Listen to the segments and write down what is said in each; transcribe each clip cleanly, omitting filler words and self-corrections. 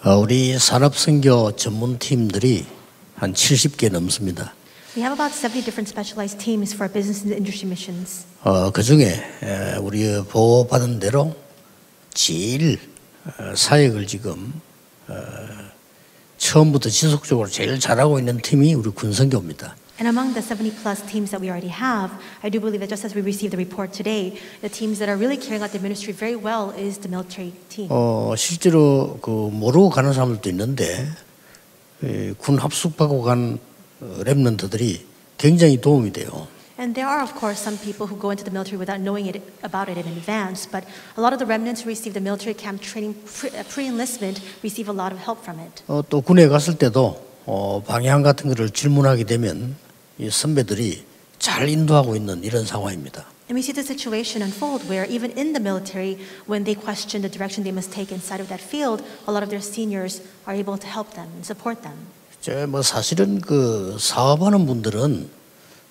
우리 산업선교 전문팀들이 한 70개 넘습니다. We have about 70 different specialized teams for our business and industry missions. 그 중에 우리 보호받은 대로 제일 사역을 지금 처음부터 지속적으로 제일 잘하고 있는 팀이 우리 군선교입니다. And among the 70 plus teams that we already have, I do believe that just as we received the report today, the teams that are really carrying out the ministry very well is the military team. 실제로 그 모르고 가는 사람들도 있는데 군 합숙받고 간 렘넌트들이 굉장히 도움이 돼요. And there are, of course, some people who go into the military without knowing about it in advance, but a lot of the remnants who receive the military camp training pre-enlistment receive a lot of help from it. 또 군에 갔을 때도 방향 같은 거를 질문하게 되면 이 선배들이 잘 인도하고 있는 이런 상황입니다. And we see the situation unfold where even in the military, when they question the direction they must take inside of that field, a lot of their seniors are able to help them and support them. 뭐 사실은 그 사업하는 분들은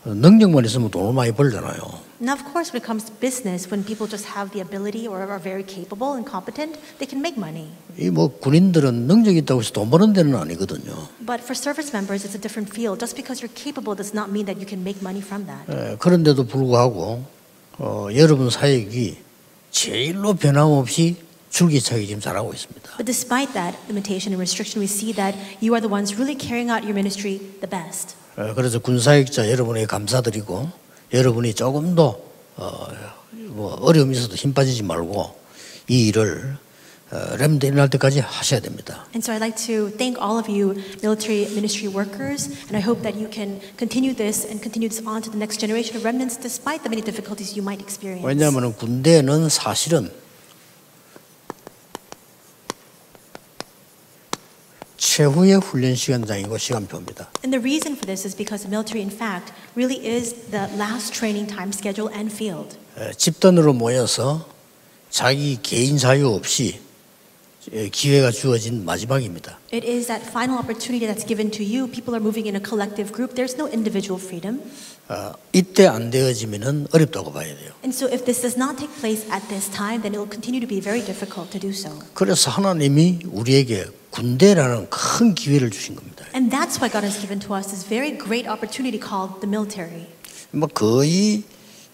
능력만 있으면 돈을 많이 벌잖아요. Now, of course, when it comes to business, when people just have the ability or are very capable and competent, they can make money. 이 뭐 군인들은 능력이 있다고 해서 돈 버는 데는 아니거든요. But for service members, it's a different field. Just because you're capable does not mean that you can make money from that. 그런데도 불구하고 여러분 사역이 제일로 변함없이 줄기차게 지금 잘하고 있습니다. But despite that limitation and restriction, we see that you are the ones really carrying out your ministry the best. 그래서 군사역자 여러분에게 감사드리고 여러분이 조금 더 뭐 어려움이 있어도 힘 빠지지 말고 이 일을 렘드 일어날 때까지 하셔야 됩니다. And so I'd like to thank all of you military ministry workers, and I hope that you can continue this and continue this on to the next generation of remnants despite the many difficulties you might experience. 왜냐하면 군대는 사실은 최후의 훈련 시간장이고 시간표입니다. And the reason for this is because the military, in fact, really is the last training time schedule and field. 집단으로 모여서 자기 개인 자유 없이 기회가 주어진 마지막입니다. It is that final opportunity that's given to you. People are moving in a collective group. There's no individual freedom. 이때 안 되어지면은 어렵다고 봐야 돼요. And so if this does not take place at this time, then it will continue to be very difficult to do so. 그래서 하나님이 우리에게 군대라는 큰 기회를 주신 겁니다. And that's why God has given to us this very great opportunity called the military. 뭐 거의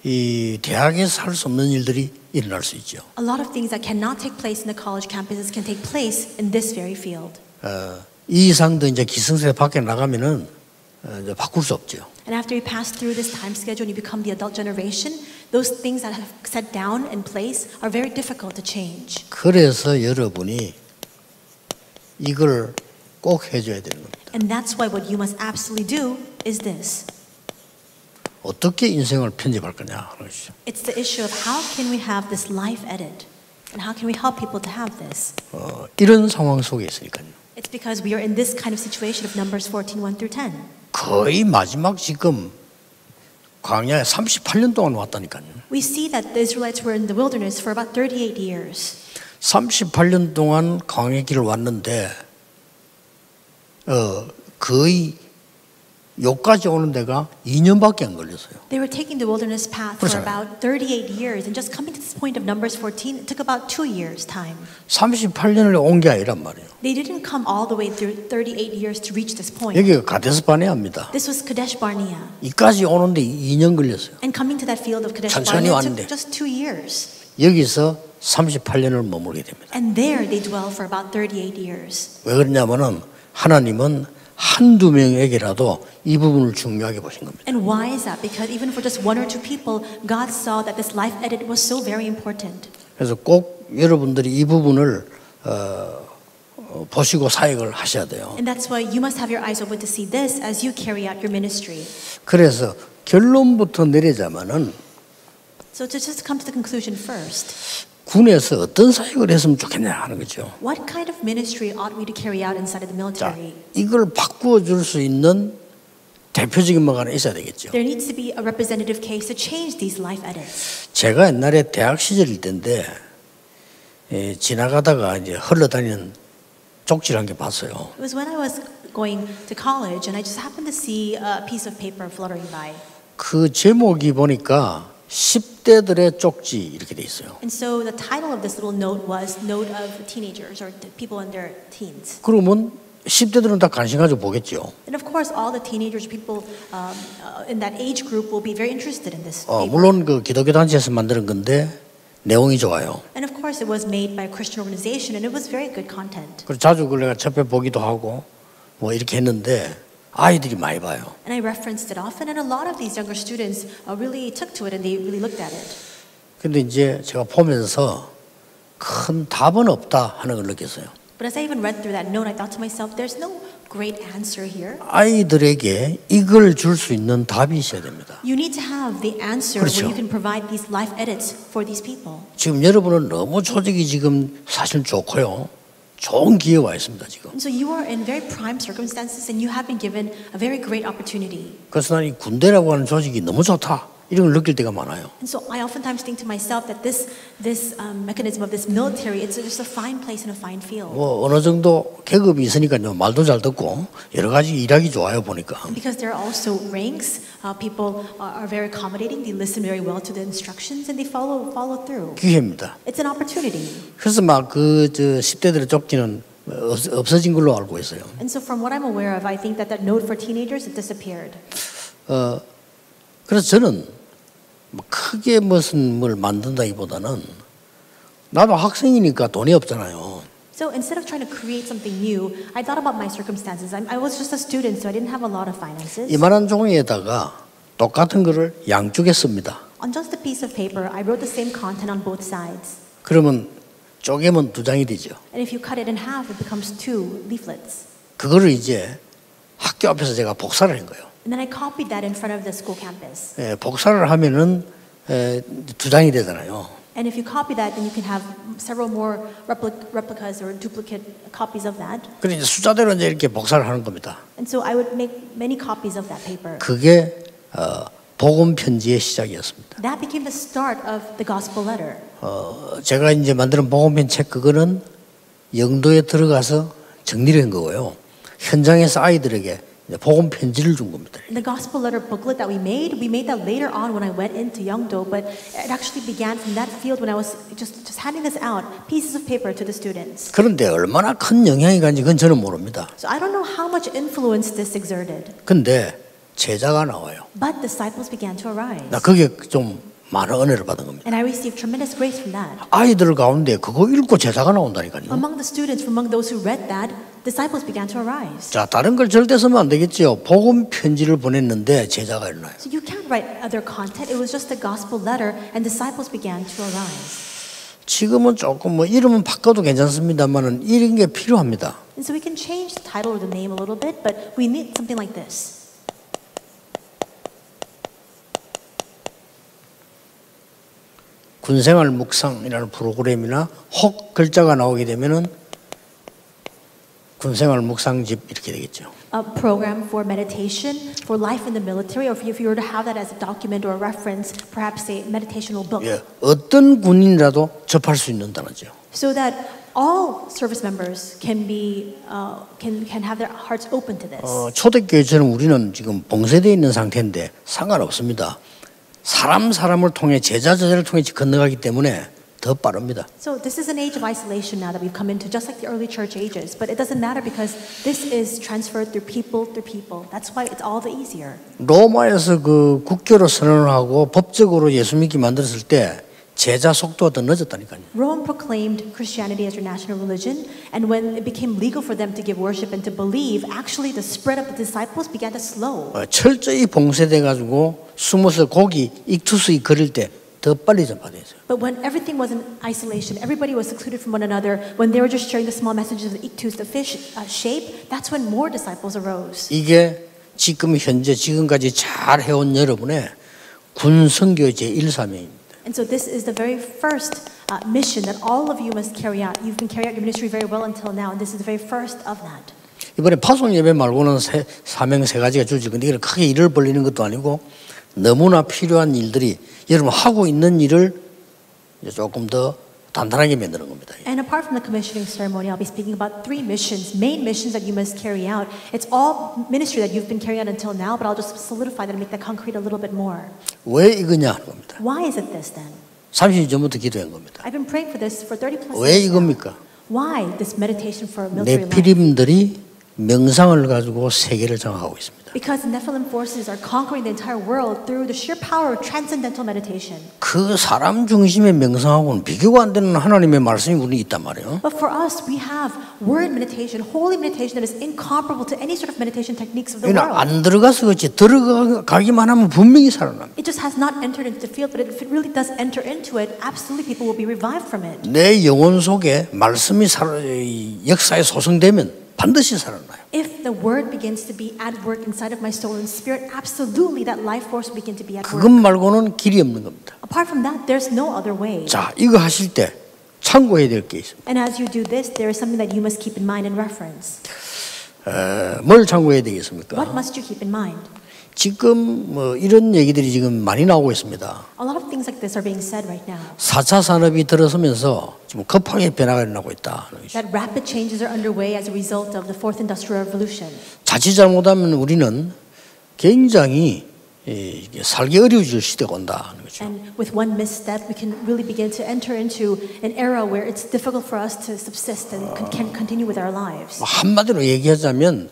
이 대학에서 할 수 없는 일들이 일어날 수 있죠. A lot of things that cannot take place in the college campuses can take place in this very field. 이 이상도 이제 기성세대 밖에 나가면은 이제 바꿀 수 없죠. And after you pass through this time schedule and you become the adult generation, those things that have set down in place are very difficult to change. 그래서 여러분이 이걸 꼭 해줘야 되는 겁니다. And that's why what you must absolutely do is this. 어떻게 인생을 편집할 거냐 하는 것이죠. It's the issue of how can we have this life edit, and how can we help people to have this. 이런 상황 속에 있으니까요. It's because we are in this kind of situation of Numbers 14:1 through 10. 거의 마지막 지금 광야에 38년 동안 왔다니까요. We see that the Israelites were in the wilderness for about 38 years. 38년 동안 광야 길을 왔는데 거의 여기까지 오는 데가 2년밖에 안 걸렸어요. They were taking the wilderness path for about 38 years, and just coming to this point of Numbers 14, it took about 2 years' time. 38년을 온 게 아니란 말이에요. They didn't come all the way through 38 years to reach this point. 여기가 가데스 바네아입니다. This was Kadesh Barnea. 이까지 오는데 2년 걸렸어요. And coming to that field of Kadesh 천천히 Barnea 왔는데. took just 2 years. 여기서 38년을 머물게 됩니다. And there they dwell for about 38 years. 왜 그러냐면은 하나님은 한두 명에게라도 이 부분을 중요하게 보신 겁니다. And why is that? Because even for just 1 or 2 people, God saw that this life edit was so very important. 그래서 꼭 여러분들이 이 부분을 보시고 사역을 하셔야 돼요. And that's why you must have your eyes open to see this as you carry out your ministry. 그래서 결론부터 내리자면은 So to just come to the conclusion first, 군에서 어떤 사역을 했으면 좋겠냐 하는 거죠. what kind of ministry ought we to carry out inside of the 자, military? 이걸 바꾸어 줄 수 있는 대표적인 뭐가 하나 있어야 되겠죠. There needs to be a representative case to change these life edits. 제가 옛날에 대학 시절일 때인데 지나가다가 이제 흘러다니는 쪽지를 한 개 봤어요. It was when I was going to college and I just happened to see a piece of paper fluttering by. 그 제목이 보니까 10대들의 쪽지 이렇게 돼 있어요. And so the title of this little note was Note of Teenagers or the people in their teens. 그러면 10대들은 다 관심 가지고 보겠죠. And of course, all the teenagers, people in that age group will be very interested in this paper. 물론 그 기독교 단체에서 만드는 건데 내용이 좋아요. And of course, it was made by a Christian organization, and it was very good content. 그리고 자주 그걸 내가 접해 보기도 하고 뭐 이렇게 했는데 아이들이 많이 봐요. And I referenced it often, and a lot of these younger students really took to it and they really looked at it. 근데 이제 제가 보면서 큰 답은 없다 하는 걸 느꼈어요. But as I even read through that note, I thought to myself, there's no great answer here. 아이들에게 이걸 줄 수 있는 답이 있어야 됩니다. You need to have the answer 그렇죠. where you can provide these life edits for these people. 지금 여러분은 너무 조직이 지금 사실 좋고요. 좋은 기회가 와 있습니다 지금. And so you are in very prime circumstances and you have been given a very great opportunity. 그래서 난 이 군대라고 하는 조직이 너무 좋다 이런 걸 느낄 때가 많아요. And so I oftentimes think to myself that this mechanism of this military, it's just a fine place and a fine field. 뭐 어느 정도 계급이 있으니까요 말도 잘 듣고 여러 가지 일하기 좋아요 보니까. Because there are also ranks, people are very accommodating. They listen very well to the instructions and they follow through. 기회입니다. It's an opportunity. 그래서 막 그 10대들의 쪽지는 없어진 걸로 알고 있어요. And so from what I'm aware of, I think that note for teenagers, it disappeared. 그래서 저는 뭐 크게 무슨 뭘 만든다기보다는 나도 학생이니까 돈이 없잖아요. So instead of trying to create something new, I thought about my circumstances. I was just a student, so I didn't have a lot of finances. 이만한 종이에다가 똑같은 거를 양쪽에 씁니다. On just a piece of paper, I wrote the same content on both sides. 그러면 쪼개면 2장이 되죠. And if you cut it in half, it becomes 2 leaflets. 그거를 이제 학교 앞에서 제가 복사를 한 거예요. And then I copied that in front of the school campus. 복사를 하면은 2장이 되잖아요. And if you copy that, then you can have several more replicas or duplicate copies of that. 그래서 이제 숫자대로 이제 이렇게 복사를 하는 겁니다. And so I would make many copies of that paper. 그게 복음 편지의 시작이었습니다. That became the start of the gospel letter. 제가 이제 만드는 복음 편지 책 그거는 영도에 들어가서 정리를 한 거고요. 현장에서 아이들에게 복음 편지를 준 겁니다. The gospel letter booklet that we made that later on when I went into Yeongdo, but it actually began from that field when I was just handing this out, pieces of paper to the students. 그런데 얼마나 큰 영향이 간지 그건 저는 모릅니다. So I don't know how much influence this exerted. 근데 제자가 나와요. But disciples began to arise. 나 그게 좀 많은 은혜를 받은 겁니다. And I received tremendous grace from that. 아이들 가운데 그거 읽고 제자가 나온다니까요. Among the students, among those who read that, disciples began to arise. 자, 다른 걸 절대 쓰면 안 되겠죠. 복음 편지를 보냈는데 제자가 일어나요. So you can't write other content. It was just a gospel letter, and disciples began to arise. 지금은 조금 뭐 이름은 바꿔도 괜찮습니다만은 이런 게 필요합니다. And so we can change the title or the name a little bit, but we need something like this. 군생활 묵상이라는 프로그램이나 혹 글자가 나오게 되면은 군생활 묵상집 이렇게 되겠죠. A program for meditation for life in the military, or if you were to have that as a document or a reference, perhaps a meditational book. 예, 어떤 군인이라도 접할 수 있는 단어죠. So that all service members can be can have their hearts open to this. 초대교회처럼 우리는 지금 봉쇄되어 있는 상태인데 상관없습니다. 사람을 통해 제자를 통해 건너가기 때문에 더 빠릅니다. So this is an age of isolation now that we've come into, just like the early church ages. But it doesn't matter because this is transferred through people. That's why it's all the easier. 로마에서 그 국교로 선언을 하고 법적으로 예수 믿기 만들었을 때 제자 속도가 더 늦었다니까요. Rome proclaimed Christianity as their national religion, and when it became legal for them to give worship and to believe, actually the spread of the disciples began to slow. 철저히 봉쇄돼 가지고 숨어서 고기 익투스이 그릴 때 더 빨리 전파돼요. But when everything was in isolation, everybody was secluded from one another, when they were just sharing the small messages of the iktus, the fish shape, that's when more disciples arose. 이게 지금 현재 지금까지 잘 해온 여러분의 군 선교 제1사명입니다. And so this is the very first mission that all of you must carry out. You've been carrying out your ministry very well until now, and this is the very first of that. 이번에 파송 예배 말고는 사명 3가지가 주어질 건데 이걸 크게 일을 벌리는 것도 아니고 너무나 필요한 일들이 여러분 하고 있는 일을 조금 더 단단하게 만드는 겁니다. And apart from the commissioning ceremony, I'll be speaking about 3 missions, main missions that you must carry out. It's all ministry that you've been carrying out until now, but I'll just solidify that and make that concrete a little bit more. 왜 이거냐 하는 겁니다. Why is it this then? 30년 전부터 기도한 겁니다. I've been praying for this for 30 plus 왜 years now. 이겁니까? Why this meditation for military life? 네피림들이 명상을 가지고 세계를 장악하고 있습니다. Because the Nephilim forces are conquering the entire world through the sheer power of transcendental meditation. 그 사람 중심의 명상하고는 비교가 안 되는 하나님의 말씀이 우리 있단 말이에요. But for us, we have word meditation, holy meditation that is incomparable to any sort of meditation techniques of the 그러나 world. 안 들어가서 그렇지 들어가기만 하면 분명히 살아납니다. It just has not entered into the field, but if it really does enter into it, absolutely people will be revived from it. 내 영혼 속에 말씀이 역사에 소성되면 반드시 살아나요. If the word begins to be at work inside of my soul and spirit, absolutely that life force will begin to be at 그것 work. 말고는 길이 없는 겁니다. Apart from that, there's no other way. 자, 이거 하실 때 참고해야 될 게 있습니다. And as you do this, there is something that you must keep in mind and reference. 뭘 참고해야 되겠습니까? What must you keep in mind? 지금 뭐 이런 얘기들이 지금 많이 나오고 있습니다. A lot of things like this are being said right now. 4차 산업이 들어서면서 지금 급하게 변화가 일어나고 있다. That rapid changes are underway as a result of the fourth industrial revolution. 자칫 잘못하면 우리는 굉장히 살기 어려워질 시대가 온다. And with one misstep, we can really begin to enter into an era where it's difficult for us to subsist and can continue with our lives. 한마디로 얘기하자면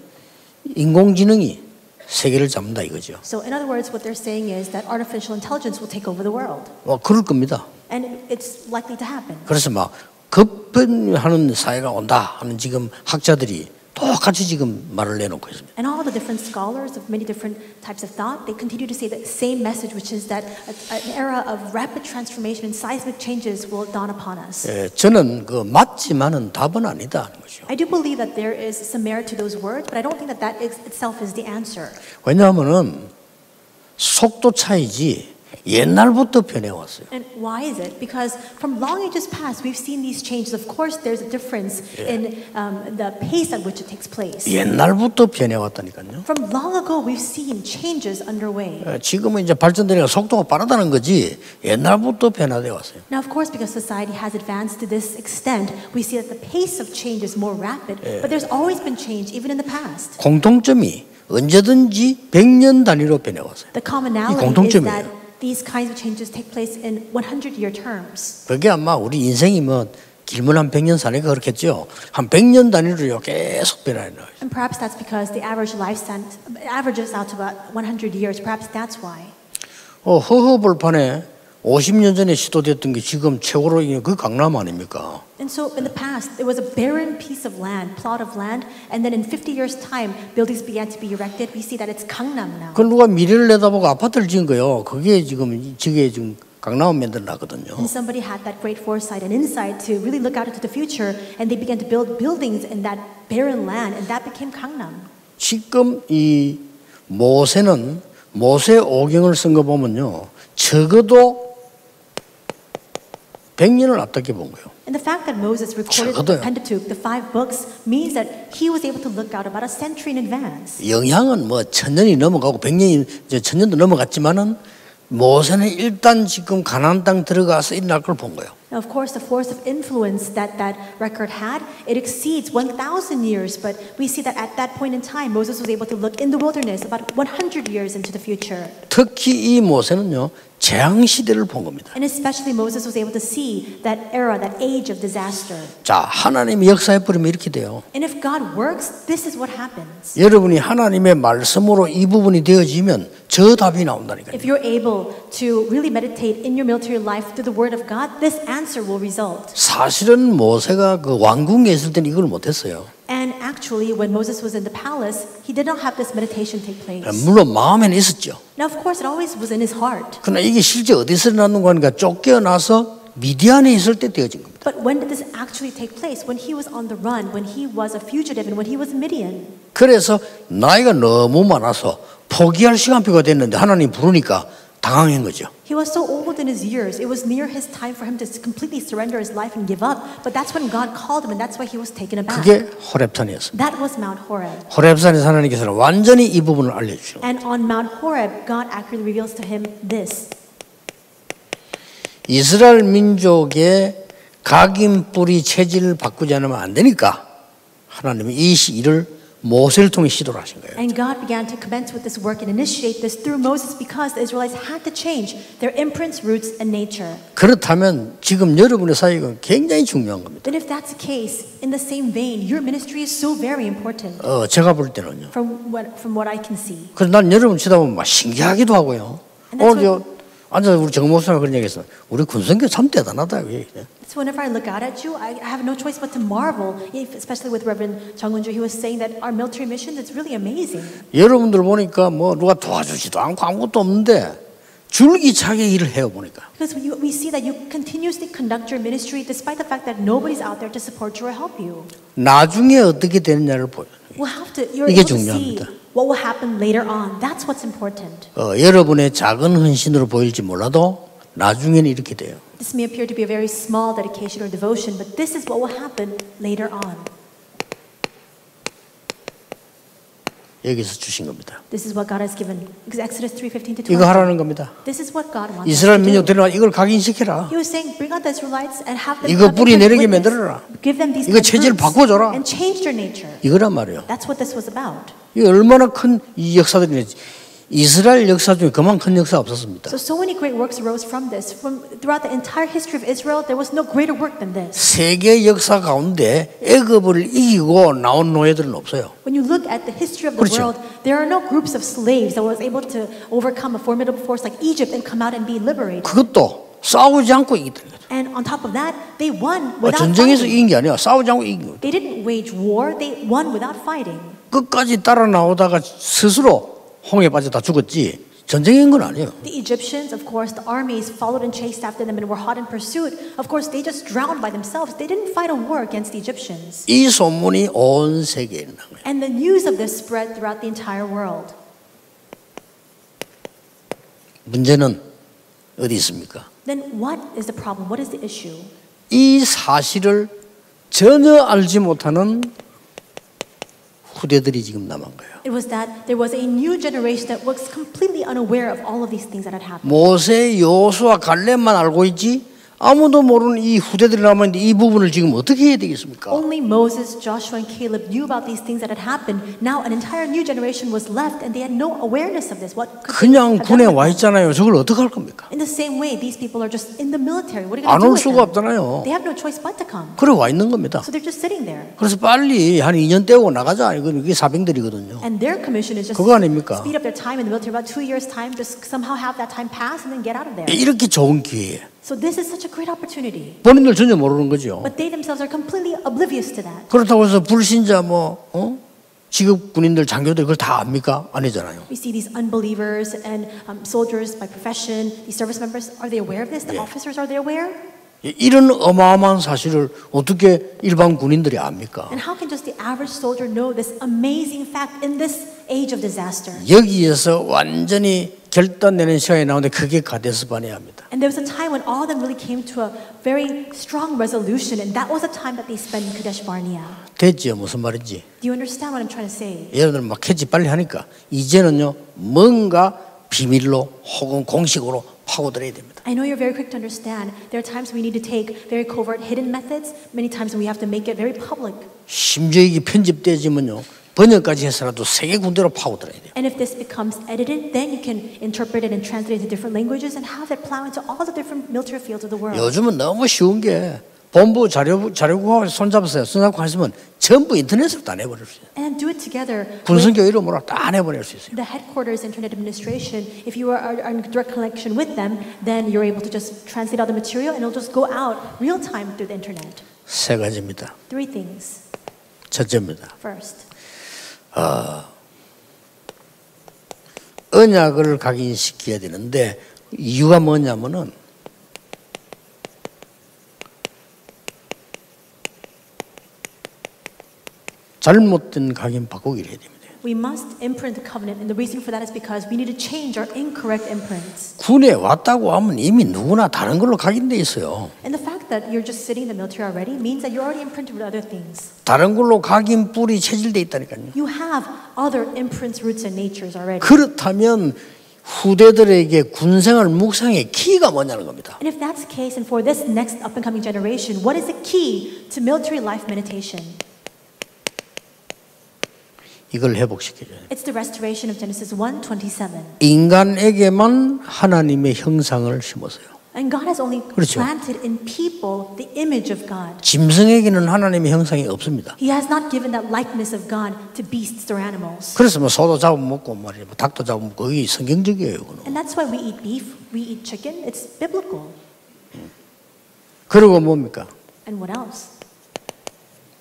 인공지능이 세계를 잡는다 이거죠. So in other words, what they're saying is that artificial intelligence will take over the world. 그럴 겁니다. And it's likely to happen. 그래서 막 급변하는 사회가 온다 하는 지금 학자들이 똑같이 지금 말을 내놓고 있습니다. And all the different scholars of many different types of thought, they continue to say the same message, which is that an era of rapid transformation and seismic changes will dawn upon us. 저는 그 맞지만은 답은 아니다 하는 거죠. I do believe that there is some merit to those words, but I don't think that that itself is the answer. 왜냐하면은 속도 차이지 옛날부터 변해왔어요. And why is it? Because from long ages past, we've seen these changes. Of course, there's a difference in the pace at which it takes place. 옛날부터 변해왔다니까요. From long ago, we've seen changes underway. 지금은 이제 발전되니까 속도가 빠르다는 거지 옛날부터 변화돼 왔어요. Now, of course, because society has advanced to this extent, we see that the pace of change is more rapid. But there's always been change, even in the past. 공통점이 언제든지 100년 단위로 변해왔어요. The commonality is 공통점이에요. that these kinds of changes take place in 100-year terms. 그게 아마 우리 인생이 뭐 길면 한 100년 사니까 그렇겠죠. 한 100년 단위로 계속 변하는 거예요. And perhaps that's because the average lifespan averages out to about 100 years. Perhaps that's why. 허허벌판에 50년 전에 시도됐던 게 지금 최고로 그 강남 아닙니까? And so in the past, it was a barren piece of land, plot of land, and then in 50 years' time, buildings began to be erected. We see that it's Gangnam now. 그 누가 미래를 내다보고 아파트를 지은 거요. 그게 지금 저게 지금 강남을 만들어놨거든요. And somebody had that great foresight and insight to really look out into the future, and they began to build buildings in that barren land, and that became Gangnam. 지금 이 모세는 모세 오경을 쓴 거 보면요. 적어도 100년을 앞당겨 본 거예요. And the fact that Moses recorded the Pentateuch, the 5 books, means that he was able to look out about a century in advance. 영향은 뭐 1000년이 넘어가고 100년이 이제 1000년도 넘어갔지만은 모세는 일단 지금 가나안 땅 들어가서 일어날 걸 본 거예요. Now, of course, the force of influence that that record had, it exceeds 1,000 years, but we see that at that point in time, Moses was able to look in the wilderness about 100 years into the future. 특히 이 모세는요, 재앙 시대를 본 겁니다. And especially Moses was able to see that era, that age of disaster. 자, 하나님이 역사해 버리면 이렇게 돼요. And if God works, this is what happens. 여러분이 하나님의 말씀으로 이 부분이 되어지면 저 답이 나온다니까요. If you're able to really meditate in your military life through the Word of God, this answer will result. 사실은 모세가 그 왕궁에 있을 때는 이걸 못했어요. And actually, when Moses was in the palace, he did not have this meditation take place. 물론 마음에는 있었죠. Now, of course, it always was in his heart. 그러나 이게 실제 어디서 일어났는가 하니까 쫓겨나서 미디안에 있을 때 되어진 겁니다. But when did this actually take place? When he was on the run, when he was a fugitive, and when he was in Midian. 그래서 나이가 너무 많아서 포기할 시간표가 됐는데 하나님 부르니까 당황한 거죠. He was so old in his years. It was near his time for him to completely surrender his life and give up. But that's when God called him, and that's why he was taken aback. 그게 호렙산이었습니다. That was Mount Horeb. 호렙산에서 하나님께서는 완전히 이 부분을 알려주죠. And on Mount Horeb, God accurately reveals to him this. 이스라엘 민족의 각인 뿌리 체질을 바꾸지 않으면 안 되니까 하나님이 이 일을 모세를 통해 시도를 하신 거예요. And God began to commence with this work and initiate this through Moses because the Israelites had to change their imprints, roots, and nature. 그렇다면 지금 여러분의 사역은 굉장히 중요한 겁니다. Then if that's the case, in the same vein, your ministry is so very important 제가 볼 때는요. from what I can see. 그래서 난 여러분 치다 보면 막 신기하기도 하고요. And that's 오늘 앉아서 우리 정 목사가 그런 얘기했어. 우리 군성교 참 대단하다. So whenever I look out at you, I have no choice but to marvel, especially with Reverend Chung Won-ju. He was saying that our military mission is really amazing. 여러분들 보니까 뭐 누가 도와주지도 않고 아무것도 없는데 줄기차게 일을 해요 보니까. Because we see that you continuously conduct your ministry despite the fact that nobody's out there to support you or help you. 나중에 어떻게 되느냐를 보여요. You're 이게 able to see 중요합니다. what will happen later on. That's what's important. 여러분의 작은 헌신으로 보일지 몰라도 나중에는 이렇게 돼요. This may appear to be a very small dedication or devotion, but this is what will happen later on. 여기서 주신 겁니다. This is what God has given. Exodus 3:15 to 20. 이거 하라는 겁니다. This is what God wants us 이스라엘 to 민족 do. 데려와 이걸 각인시켜라. He was saying, bring out the Israelites and have them 이거 have 뿌리 them 내리게 witness. 만들어라. Give them these 이거 체질 roots 바꿔줘라. and change their nature. 이거란 말이에요. That's what this was about. 이 얼마나 큰 이 역사들이 이스라엘 역사 중에 그만 큰 역사 없었습니다. So many great works arose from this. Throughout the entire history of Israel, there was no greater work than this. 세계 역사 가운데 애굽을 이기고 나온 노예들은 없어요. When you look at the history of the 그렇죠. world, there are no groups of slaves that was able to overcome a formidable force like Egypt and come out and be liberated. 그것도 싸우지 않고 이기다. And on top of that, they won without 전쟁에서 fighting. 이긴 게 아니야. 싸우지 않고 이긴 거예요. They didn't wage war, they won without fighting. 끝까지 따라 나오다가 스스로 홍해 빠져 다 죽었지 전쟁인 건 아니에요. The Egyptians, of course, the armies followed and chased after them and were hot in pursuit. Of course, they just drowned by themselves. They didn't fight a war against the Egyptians. 이 소문이 온 세계에 있는 거예요. And the news of this spread throughout the entire world. 문제는 어디 있습니까? Then what is the problem? What is the issue? 이 사실을 전혀 알지 못하는 후대들이 지금 남은 거예요. It was that there was a new generation that was completely unaware of all of these things that had happened. 모세, 여호수아, 갈렙만 알고 있지 아무도 모르는 이 후대들이 남아있는데 이 부분을 지금 어떻게 해야 되겠습니까? Only Moses, Joshua, and Caleb knew about these things that had happened. Now an entire new generation was left and they had no awareness of this. What could they 그냥 have done 군에 with 와 them? 있잖아요. 저걸 어떻게 할 겁니까? In the same way, these people are just in the military. What are you 안 going 올 to do 수가 with them? 없잖아요. They have no choice but to come. 그래 와 있는 겁니다. So they're just sitting there. 그래서 빨리 한 2년 떼고 나가자. 이게 사병들이거든요. And their commission is just 그거 아닙니까? speed up their time in the military, about 2 years' time, just somehow have that time pass and then get out of there. 이렇게 좋은 기회에 So this is such a great opportunity. 본인들 전혀 모르는 거죠. But they themselves are completely oblivious to that. 그렇다고 해서 불신자 직업 군인들 장교들 그걸 다 압니까? 아니잖아요. We see these unbelievers and soldiers by profession, these service members, are they aware of this? The officers, are they aware? 이런 어마어마한 사실을 어떻게 일반 군인들이 압니까? And how can just the average soldier know this amazing fact in this age of disaster? 여기에서 완전히 결단내는 시간이 나오는데 그게 가데스 바네아입니다. And there was a time when all of them really came to a very strong resolution, and that was a time that they spent in Kadesh Barnea. 됐지요? 무슨 말인지. Do you understand what I'm trying to say? 여러분들 막 캐치 빨리 하니까 이제는요 뭔가 비밀로 혹은 공식으로 파고들어야 됩니다. I know you're very quick to understand. There are times we need to take very covert, hidden methods. Many times we have to make it very public. 심지어 이게 편집되지면요 번역까지 해서라도 세계 군대로 파고들어야 돼요. And if this becomes edited, then you can interpret it and translate it into different languages and have it plow into all the different military fields of the world. 요즘은 너무 쉬운 게 본부 자료국하고 손잡으세요. 손잡고 하시면 전부 인터넷으로 다 내버릴 수 있어요. And do it together. 군성교 이름으로 다 내버릴 수 있어요. The headquarters internet administration, if you are in direct connection with them, then you're able to just translate all the material and it'll just go out real time through the internet. 세 가지입니다. 3 things. 첫째입니다. First, 언약을 각인시켜야 되는데 이유가 뭐냐면은 잘못된 각인 바꾸기를 해야 됩니다. we must imprint the covenant, and the reason for that is because we need to change our incorrect imprints. 군에 왔다고 하면 이미 누구나 다른 걸로 각인돼 있어요. And the fact that you're just sitting in the military already means that you're already imprinted with other things. 다른 걸로 각인 뿔이 체질돼 있다니까요. You have other imprints, roots, and natures already. 그렇다면 후대들에게 군생활 묵상의 키가 뭐냐는 겁니다. And if that's the case, and for this next up and coming generation, what is the key to military life meditation? 이걸 회복시켜줘요. It's the restoration of Genesis 1:27. 인간에게만 하나님의 형상을 심었어요. And God has only 그렇죠. planted in people the image of God. 짐승에게는 하나님의 형상이 없습니다. He has not given that likeness of God to beasts or animals. 그래서 뭐 소도 잡아먹고 말이야, 뭐 닭도 잡아먹고 그게 성경적이에요. 그건. And that's why we eat beef, we eat chicken. It's biblical. 그리고 뭡니까? And what else?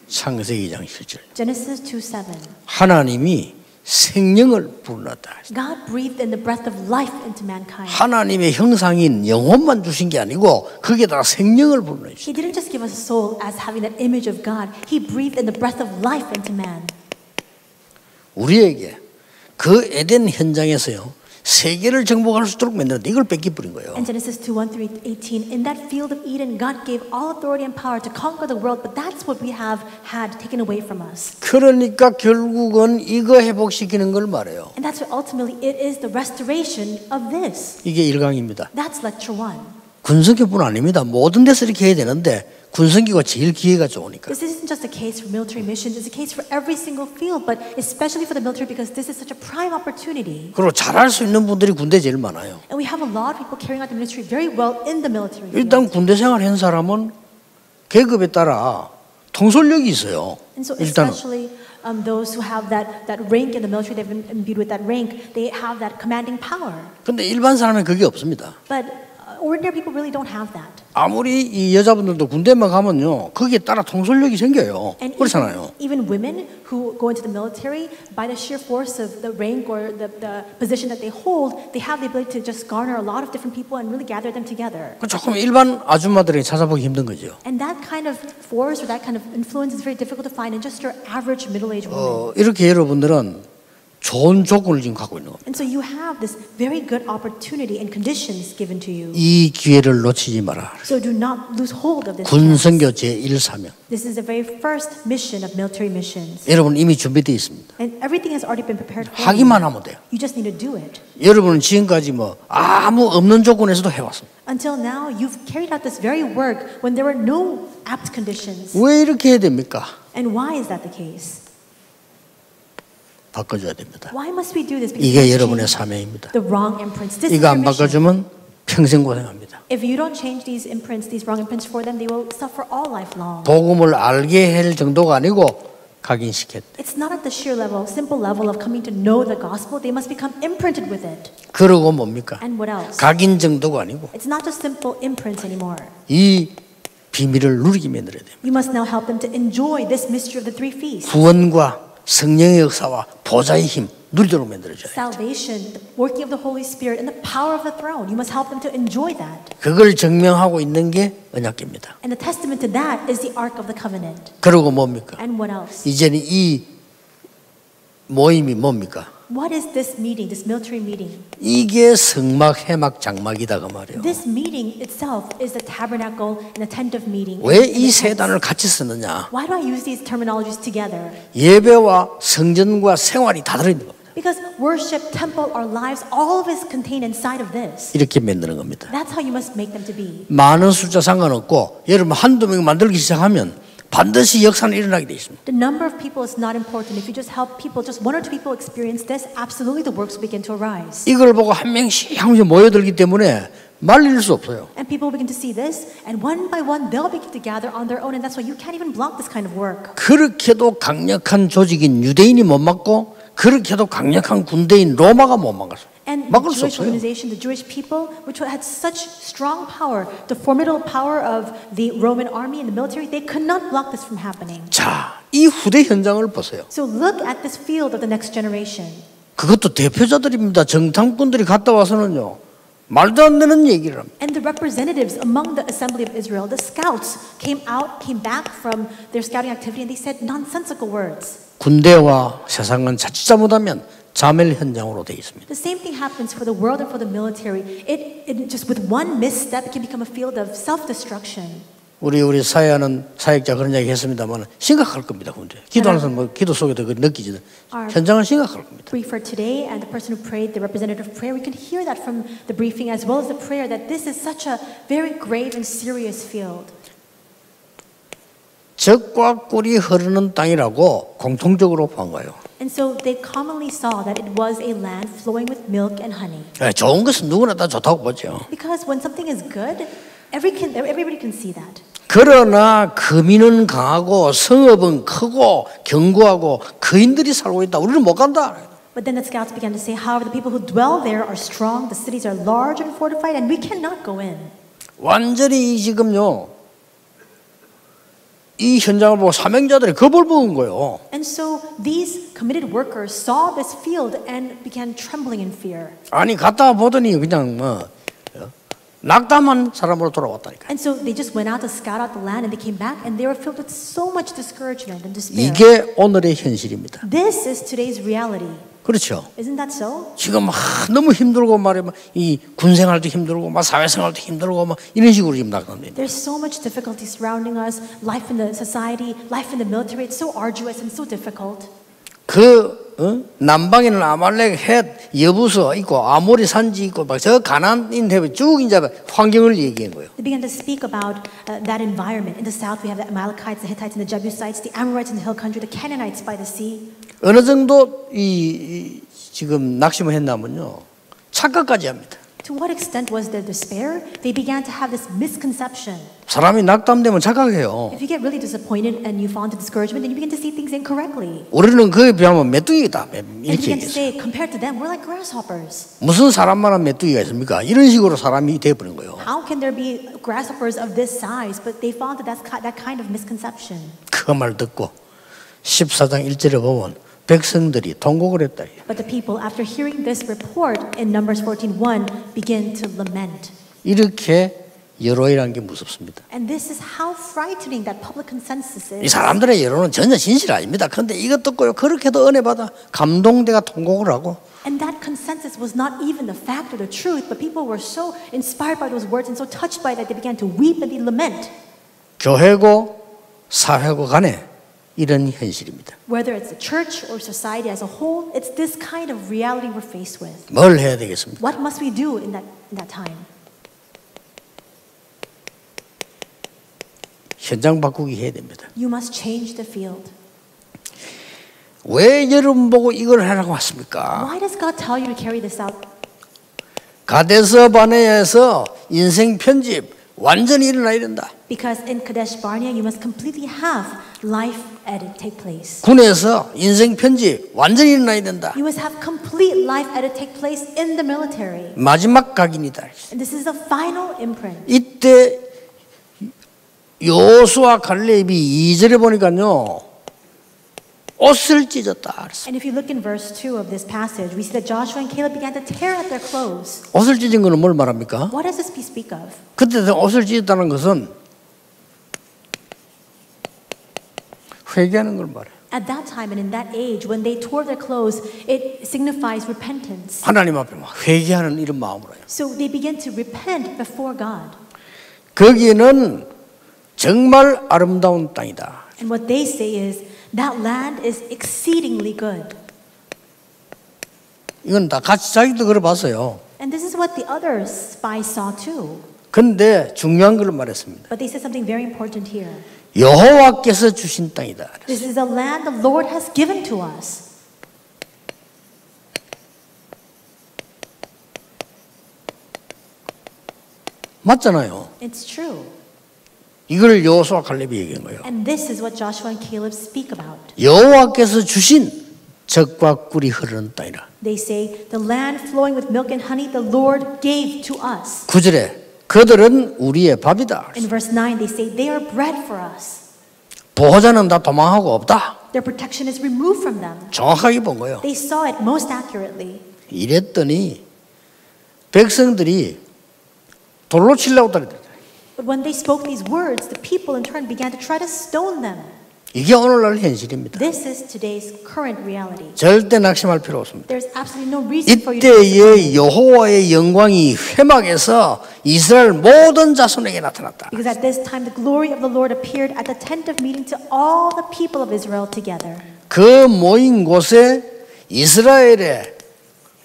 창세기 2장 7절. Genesis 2:7. 하나님이 생명을 불어넣었다. God breathed in the breath of life into mankind. 하나님의 형상인 영혼만 주신 게 아니고 거기에다가 생명을 불어넣으셨어요. He didn't just give us a soul as having that image of God. He breathed in the breath of life into man. 우리에게 그 에덴 현장에서요, 세계를 정복할 수 있도록 만들었는데 이걸 뺏기버린 거예요. And Genesis 2:1-18, in that field of Eden, God gave all authority and power to conquer the world, but that's what we have had taken away from us. 그러니까 결국은 이거 회복시키는 걸 말해요. And that's why ultimately it is the restoration of this. 이게 1강입니다. That's lecture 1. 군성기뿐 아닙니다. 모든 데서 이렇게 해야 되는데 군성기가 제일 기회가 좋으니까. This isn't just a case for military missions, it's a case for every single field, but especially for the military because this is such a prime opportunity. 그리고 잘할 수 있는 분들이 군대 제일 많아요. And we have a lot of people carrying out the ministry very well in the military field. 일단 군대 생활한 사람은 계급에 따라 통솔력이 있어요. And so 일단은. especially those who have that rank in the military, they've been imbued with that rank, they have that commanding power. 근데 일반 사람은 그게 없습니다. But ordinary people really don't have that. 아무리 이 여자분들도 군대만 가면요, 거기에 따라 통솔력이 생겨요. And 그렇잖아요. even women who go into the military, by the sheer force of the rank or the position that they hold, they have the ability to just garner a lot of different people and really gather them together. 그 조금 일반 아줌마들이 찾아보기 힘든 거죠. And that kind of force or that kind of influence is very difficult to find in just your average middle-aged woman. 이렇게 여러분들은 좋은 조건을 지금 갖고 있는 겁니다. And so you have this very good opportunity and conditions given to you. 이 기회를 놓치지 마라. So do not lose hold of this chance. 군성교 제1사명. This is the very first mission of military missions. 여러분 이미 준비되어 있습니다. And everything has already been prepared for you. 하기만 하면 돼요. You just need to do it. 여러분은 지금까지 뭐 아무 없는 조건에서도 해왔습니다. Until now, you've carried out this very work when there were no apt conditions. 왜 이렇게 해야 됩니까? And why is that the case? 바꿔줘야 됩니다. Why must we do this? Because 이게 we 여러분의 changed 사명입니다. the wrong imprints. This is 이거 your 안 mission. 바꿔주면 평생 고생합니다. If you don't change these imprints, these wrong imprints for them, they will suffer all life long. 복음을 알게 할 정도가 아니고 각인시켰대. It's not at the sheer level, simple level of coming to know the gospel. They must become imprinted with it. 그러고 뭡니까? And what else? 각인 정도가 아니고 It's not just simple imprints anymore. 이 비밀을 누리게 만들어야 됩니다. You must now help them to enjoy this mystery of the three feasts. 구원과 성령의 역사와 보좌의 힘 누리도록 만들어줘야 돼요. Salvation, the working of the Holy Spirit, and the power of the throne. You must help them to enjoy that. 그걸 증명하고 있는 게 언약궤입니다. And the testament to that is the Ark of the Covenant. 그리고 뭡니까? And what else? 이제는 이 모임이 뭡니까? What is this meeting, this military meeting? 이게 성막, 해막, 장막이다 그 말이에요. This meeting itself is the tabernacle and the tent of meeting. 왜 이 세 단어를 같이 쓰느냐? Why do I use these terminologies together? 예배와 성전과 생활이 다 들어있는 겁니다. Because worship, temple, our lives, all of it is contained inside of this. 이렇게 만드는 겁니다. That's how you must make them to be. 많은 숫자 상관없고 여러분 한두 명 만들기 시작하면 반드시 역사는 일어나게 돼 있습니다. The number of people is not important. If you just help people, just one or two people experience this, absolutely the works will begin to arise. 이걸 보고 한 명씩 한 명씩 모여들기 때문에 말릴 수 없어요. And people will begin to see this, and one by one they'll begin to gather on their own, and that's why you can't even block this kind of work. 그렇게도 강력한 조직인 유대인이 못 막고 그렇게도 강력한 군대인 로마가 못 막았어요. And the 막을 수 Jewish 없어요. organization, the Jewish people, which had such strong power, the formidable power of the Roman army and the military, they could not block this from happening. 자, 이 후대 현장을 보세요. So look at this field of the next generation. 그것도 대표자들입니다. 정탐꾼들이 갔다 와서는요. 말도 안 되는 얘기를 합니다. And the representatives among the assembly of Israel, the scouts, came back from their scouting activity, and they said nonsensical words. 군대와 세상은 자칫 잘못하면 자멸 현장으로 되어 있습니다. The same thing happens for the world and for the military. It just with one misstep can become a field of self-destruction. 우리 사회하는 사역자 그런 이야기 했습니다만 심각할 겁니다. 근데 기도하는 사람 뭐 기도 속에도 그 느끼지 현장은 심각할 겁니다. Brief for today, and the person who prayed, the representative of prayer, we can hear that from the briefing as well as the prayer that this is such a very grave and serious field. 젖과 꿀이 흐르는 땅이라고 공통적으로 본 거예요. And so they commonly saw that it was a land flowing with milk and honey. 좋은 것은 누구나 다 좋다고 보죠. Because when something is good, everybody can see that. 그러나 거민은 강하고 성읍은 크고 견고하고 거인들이 살고 있다. 우리는 못 간다. But then the scouts began to say, however, the people who dwell there are strong, the cities are large and fortified, and we cannot go in. 완전히 지금요. 이 현장을 보고 사명자들이 겁을 먹은 거예요. And so these committed workers saw this field and began trembling in fear. 아니 갔다 보더니 그냥 뭐 낙담한 사람으로 돌아왔다니까. And so they just went out to scout out the land and they came back and they were filled with so much discouragement and despair. 이게 오늘의 현실입니다. This is today's reality. 그렇죠. Isn't that so? 지금 너무 힘들고 말이야 이 군생활도 힘들고 막 사회생활도 힘들고 막 이런 식으로 지금 나갑니다. There's so much difficulty surrounding us. Life in the society, life in the military, it's so arduous and so difficult. 남방에는 아말렉, 헷, 여부서 있고 아모리 산지 있고 막 저 가나안인데 쭉 이제 환경을 얘기한 거예요. They began to speak about that environment. In the south, we have the Amalekites, the Hittites, and the Jebusites, the Amorites in the hill country, the Canaanites by the sea. 어느 정도 지금 낙심을 했냐면요, 착각까지 합니다. To what extent was their despair? They began to have this misconception. 사람이 낙담되면 착각해요. If you get really disappointed and you fall into discouragement, then you begin to see things incorrectly. 우리는 그에 비하면 메뚜기다 And you 이렇게 begin to 얘기했어요. say, compared to them, we're like grasshoppers. 무슨 사람만한 메뚜기가 있습니까? 이런 식으로 사람이 돼버린 거예요. How can there be grasshoppers of this size? But they fall into that kind of misconception. 그 말 듣고 14장 1절에 보면 백성들이 통곡을 했다. But the people, after hearing this report in Numbers 14:1, begin to lament. 이렇게 여론이라는 게 무섭습니다. And this is how frightening that public consensus 이 is. 사람들의 여론은 전혀 진실 아닙니다. 그런데 이것 듣고요, 그렇게도 은혜 받아 감동돼가 통곡을 하고. And that consensus was not even the fact or the truth, but people were so inspired by those words and so touched by that they began to weep and they lament. 교회고 사회고 간에 이런 현실입니다. Whether it's the church or society as a whole, it's this kind of reality we're faced with. 뭘 해야 되겠습니까? What must we do in that time? 현장 바꾸기 해야 됩니다. You must change the field. 왜 여러분 보고 이걸 하라고 왔습니까? Why does God tell you to carry this out? 가데스 바네아에서 인생 편집 완전히 일어나야 된다. Because in Kadesh Barnea, you must completely have life edit take place. 군에서 인생 편집 완전히 일어나야 된다. You must have complete life edit take place in the military. 마지막 각인이다. And this is the final imprint. 이때 여호수아 갈렙이 2절에 보니까요, 옷을 찢었다. And if you look in verse 2 of this passage, we see that Joshua and Caleb began to tear at their clothes. 옷을 찢은 거는 뭘 말합니까? What does this speak of? 그때 옷을 찢었다는 것은 회개하는 걸 말해요. At that time and in that age, when they tore their clothes, it signifies repentance. 하나님 앞에 막 회개하는 이런 마음으로요. So they begin to repent before God. 거기는 정말 아름다운 땅이다. And what they say is, that land is exceedingly good. 이건 다 같이 자기도 그래 봤어요. And this is what the other spies saw too. 근데 중요한 걸 말했습니다. But they said something very important here. 여호와께서 주신 땅이다. This is a land the Lord has given to us. 맞잖아요. It's true. 이걸 여호수아 갈렙이 얘기한 거예요. And this is what Joshua and Caleb speak about. 여호와께서 주신 젖과 꿀이 흐르는 땅이라. They say, the land flowing with milk and honey, the Lord gave to us. 9절에 그들은 우리의 밥이다. In verse 9, they say, they are bread for us. 보호자는 다 도망하고 없다. Their protection is removed from them. 정확하게 본 거예요. They saw it most accurately. 이랬더니 백성들이 돌로 치려고 했더니 But when they spoke these words, the people in turn began to try to stone them. 이게 오늘날 현실입니다. This is today's current reality. 절대 낙심할 필요 없습니다. There's absolutely no reason for you to be 이때의 여호와의 영광이 회막에서 이스라엘 모든 자손에게 나타났다. Because at this time the glory of the Lord appeared at the tent of meeting to all the people of Israel together. 그 모인 곳에 이스라엘의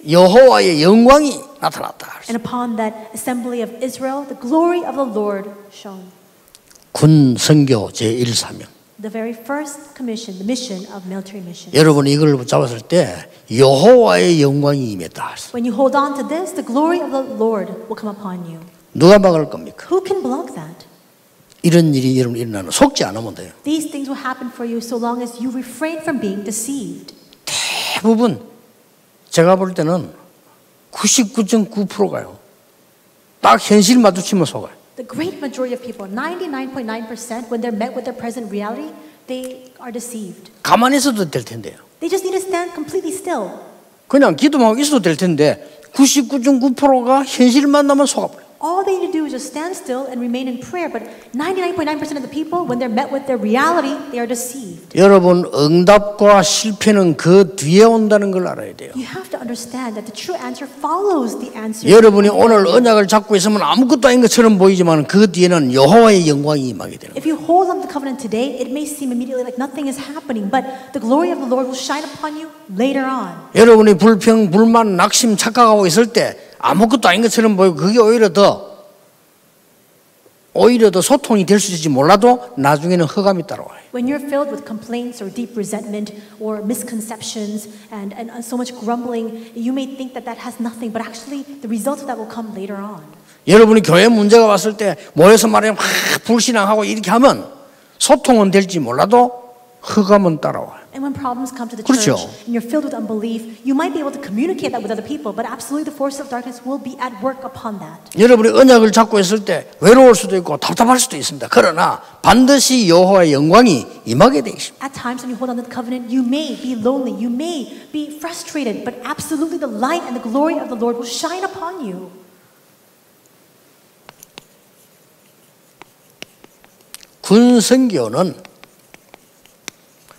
여호와의 영광이 나타났다. And upon that assembly of Israel, the glory of the Lord shone. 군 선교 제1사명. The very first commission, the mission of military mission. 여러분이 이걸 붙잡았을 때 여호와의 영광이 임했다. When you hold on to this, the glory of the Lord will come upon you. 누가 막을 겁니까? Who can block that? 이런 일이 여러분 일어나는 속지 않으면 돼요. These things will happen for you so long as you refrain from being deceived. 대부분 제가 볼 때는 99.9%가요. 딱 현실 마주치면 속아요. The great majority of people, 99.9%, when they're met with their present reality, they are deceived. 가만히 있어도 될 텐데요. They just need to stand completely still. 그냥 기도만 하고 있어도 될 텐데 99.9%가 현실 만나면 속아버려요. All they need to do is just stand still and remain in prayer. But 99.9% of the people, when they're met with their reality, they are deceived. 여러분 응답과 실패는 그 뒤에 온다는 걸 알아야 돼요. You have to understand that the true answer follows the answer. 여러분이 오늘 언약을 잡고 있으면 아무것도 아닌 것처럼 보이지만 그 뒤에는 여호와의 영광이 임하게 되는 거예요. If you hold on to the covenant today, it may seem immediately like nothing is happening, but the glory of the Lord will shine upon you later on. 여러분이 불평, 불만, 낙심, 착각하고 있을 때 아무것도 아닌 것처럼 보이고 그게 오히려 더 소통이 될 수 있을지 몰라도 나중에는 흑암이 따라와요. When you're filled with complaints or deep resentment or misconceptions and so much grumbling, you may think that that has nothing, but actually the results of that will come later on. 여러분이 교회 문제가 왔을 때 모여서 말하면 막 불신앙하고 이렇게 하면 소통은 될지 몰라도 흑암은 따라와요. And when problems come to the 그렇죠. church and you're filled with unbelief, you might be able to communicate that with other people, but absolutely the forces of darkness will be at work upon that. 여러분이 언약을 잡고 있을 때 외로울 수도 있고 답답할 수도 있습니다. 그러나 반드시 여호와의 영광이 임하게 되어 있습니다. At times when you hold on to the covenant, you may be lonely, you may be frustrated, but absolutely the light and the glory of the Lord will shine upon you. 군 선교는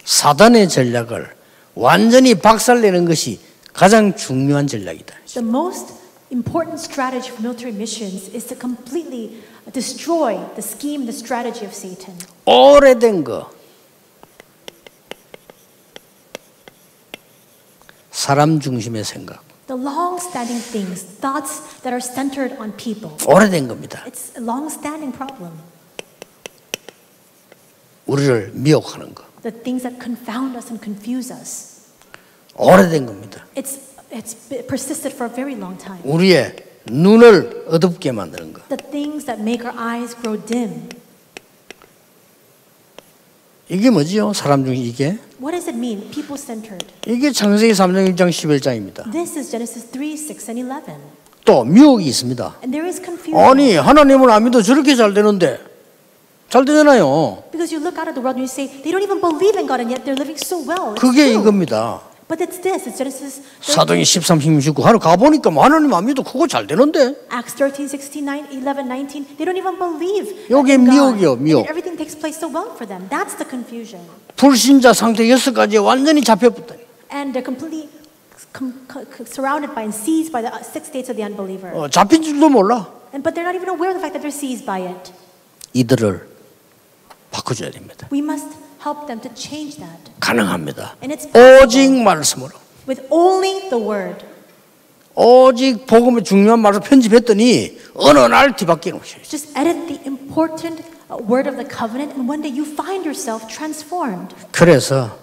사단의 전략을 완전히 박살내는 것이 가장 중요한 전략이다. The most important strategy for military missions is to completely destroy the scheme, the strategy of Satan. 오래된 거, 사람 중심의 생각, The long-standing things, thoughts that are centered on people. 오래된 겁니다. It's a long-standing problem. 우리를 미혹하는 거, The things that confound us and confuse us. 오래된 겁니다. It's persisted for a very long time. 우리의 눈을 어둡게 만드는 거. The things that make our eyes grow dim. 이게 뭐지요? 사람 중에 이게? What does it mean? People-centered. 이게 창세기 3장 1장 11장입니다. This is Genesis 3, 6, and 11. 또 미혹이 있습니다. And there is confusion. 아니 하나님을 안 믿어 저렇게 잘 되는데 잘 되잖아요. Because you look out at the world and you say, they don't even believe in God and yet they're living so well. It's 그게 true. 이겁니다. But it's this, it's Genesis 13, 사도행전 13, 19 하루 가보니까 하나님 안 믿어 그거 잘 되는데 Acts 13, 16, 11, 19. They don't even believe 요게 in God. 미혹이요, 미혹. And everything takes place so well for them. That's the confusion. 불신자 상태 6가지에 완전히 잡혀붙다. And they're completely surrounded by and seized by the six states of the unbeliever. 잡힌 줄도 몰라. But they're not even aware of the fact that they're seized by it. 이들을 바꿔줘야 됩니다. We must help them to change that. 가능합니다. And it's possible. 오직 말씀으로. With only the word. 오직 복음의 중요한 말을 편집했더니 어느 날 뒤바뀌는 것이에요. Just edit the important word of the covenant and one day you find yourself transformed. 그래서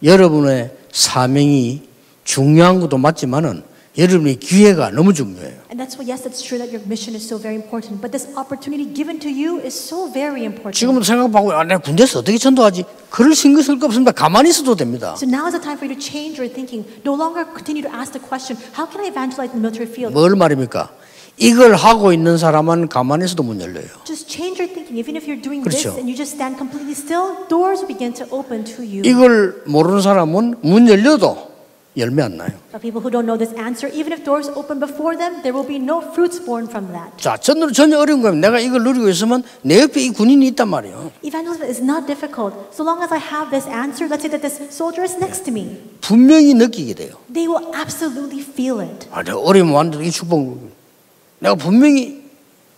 여러분의 사명이 중요한 것도 맞지만은 여러분의 기회가 너무 중요해요. And that's why, yes, it's true that your mission is so very important. But this opportunity given to you is so very important. 지금도 생각하고 내가 군대에서 어떻게 전도하지? 그럴 신경 쓸 거 없습니다. 가만히 있어도 됩니다. So now is the time for you to change your thinking. No longer continue to ask the question, how can I evangelize in the military field? 뭘 말입니까? 이걸 하고 있는 사람은 가만히 있어도 문 열려요. Just change your thinking. Even if you're doing 그렇죠. this and you just stand completely still, doors will begin to open to you. 이걸 모르는 사람은 문 열려도 열매 안 나요. But people who don't know this answer, even if doors open before them, there will be no fruits born from that. 자, 전혀 어려운 거예요. 내가 이걸 누리고 있으면 내 옆에 이 군인이 있단 말이에요. Evangelism is not difficult. So long as I have this answer, let's say that this soldier is next to me. 분명히 느끼게 돼요. They will absolutely feel it. 아, 내가 어려우면 완전히 이 축복, 내가 분명히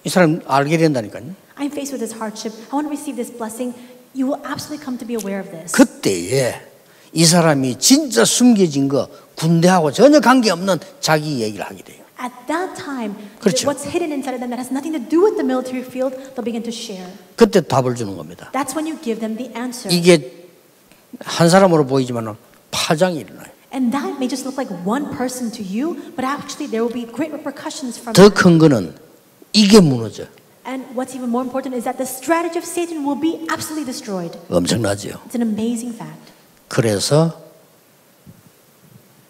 이 사람 알게 된다니까요. I'm faced with this hardship. I want to receive this blessing. You will absolutely come to be aware of this. 그때에 이 사람이 진짜 숨겨진 거 군대하고 전혀 관계없는 자기 얘기를 하게 돼요. At that time, 그렇죠. what's hidden inside of them that has nothing to do with the military field, they'll begin to share. 그때 답을 주는 겁니다. That's when you give them the answer. 이게 한 사람으로 보이지만 파장이 일어나요. And that may just look like one person to you, but actually there will be great repercussions from 더 that. 큰 거는 이게 무너져. And what's even more important is that the strategy of Satan will be absolutely destroyed. 엄청나죠. It's an amazing fact. 그래서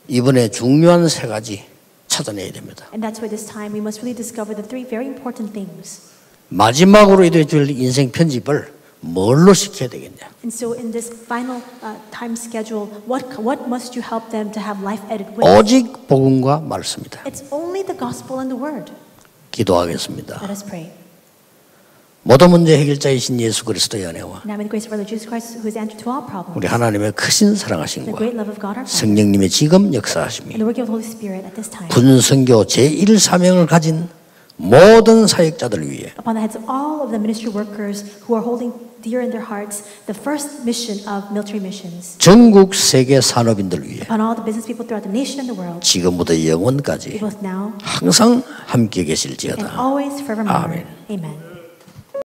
이번에 중요한 세 가지 찾아내야 됩니다. And that's why this time we must really discover the three very important things. 마지막으로 이루어질 줄 인생 편집을 뭘로 시켜야 되겠냐? And so in this final time schedule, what must you help them to have life edited with? 오직 복음과 말씀이다. It's only the gospel and the word. 기도하겠습니다. Let us pray. 모든 문제 해결자이신 예수 그리스도의 은혜와 Now may the grace of our Lord Jesus Christ, who is answer to all problems, 우리 하나님의 크신 the 사랑하심과 great love of God our Father, 성령님의 지금 and 역사하심이 the working of the Holy Spirit at this time, 군선교 제1 사명을 가진 모든 사역자들을 위해 upon the heads of all of the ministry workers who are holding dear in their hearts the first mission of military missions, 전국 세계 산업인들 위해 upon all the business people throughout the nation and the world, 지금부터 be 영원까지 both now 항상 함께 and 계실지어다. always forevermore. 아멘. Amen.